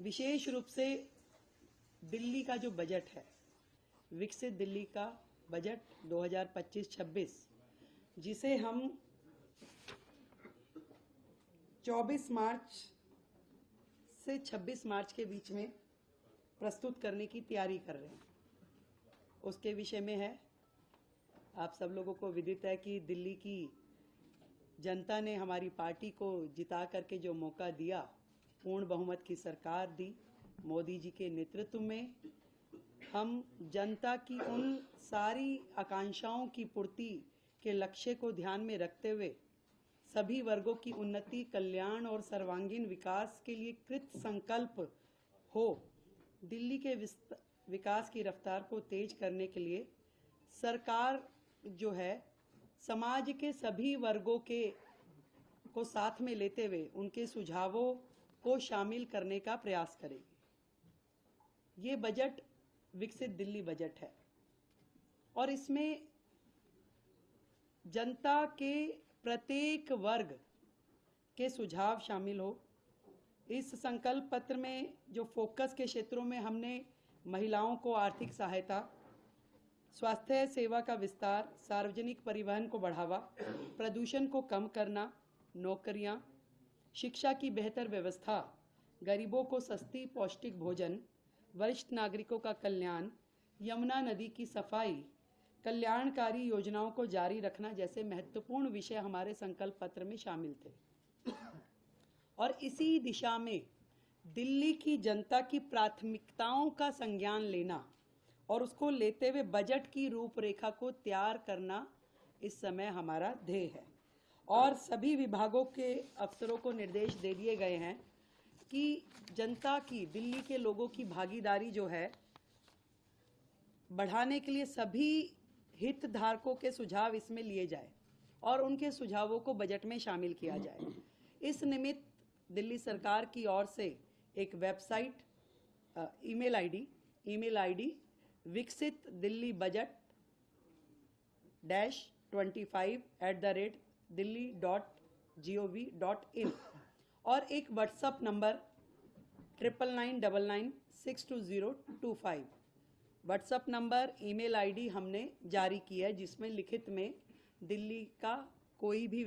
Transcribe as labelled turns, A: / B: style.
A: विशेष रूप से दिल्ली का जो बजट है, विकसित दिल्ली का बजट 2025-26, जिसे हम 24 मार्च से 26 मार्च के बीच में प्रस्तुत करने की तैयारी कर रहे हैं, उसके विषय में है। आप सब लोगों को विदित है कि दिल्ली की जनता ने हमारी पार्टी को जिता करके जो मौका दिया, पूर्ण बहुमत की सरकार दी मोदी जी के नेतृत्व में, हम जनता की उन सारी आकांक्षाओं की पूर्ति के लक्ष्य को ध्यान में रखते हुए सभी वर्गों की उन्नति, कल्याण और सर्वांगीण विकास के लिए कृत संकल्प हो दिल्ली के विकास की रफ्तार को तेज करने के लिए सरकार जो है समाज के सभी वर्गों को साथ में लेते हुए उनके सुझावों को शामिल करने का प्रयास करेगी। ये बजट विकसित दिल्ली बजट है और इसमें जनता के प्रत्येक वर्ग के सुझाव शामिल हो। इस संकल्प पत्र में जो फोकस के क्षेत्रों में हमने महिलाओं को आर्थिक सहायता, स्वास्थ्य सेवा का विस्तार, सार्वजनिक परिवहन को बढ़ावा, प्रदूषण को कम करना, नौकरियां, शिक्षा की बेहतर व्यवस्था, गरीबों को सस्ती पौष्टिक भोजन, वरिष्ठ नागरिकों का कल्याण, यमुना नदी की सफाई, कल्याणकारी योजनाओं को जारी रखना जैसे महत्वपूर्ण विषय हमारे संकल्प पत्र में शामिल थे। और इसी दिशा में दिल्ली की जनता की प्राथमिकताओं का संज्ञान लेना और उसको लेते हुए बजट की रूपरेखा को तैयार करना इस समय हमारा ध्येय है। और सभी विभागों के अफसरों को निर्देश दे दिए गए हैं कि जनता की, दिल्ली के लोगों की भागीदारी जो है बढ़ाने के लिए सभी हितधारकों के सुझाव इसमें लिए जाए और उनके सुझावों को बजट में शामिल किया जाए। इस निमित्त दिल्ली सरकार की ओर से एक वेबसाइट, ईमेल आईडी विकसित दिल्ली बजट -25@delhi.gov.in और एक WhatsApp number 9999962025 WhatsApp number, email ID हमने जारी की है, जिसमें लिखित में दिल्ली का कोई भी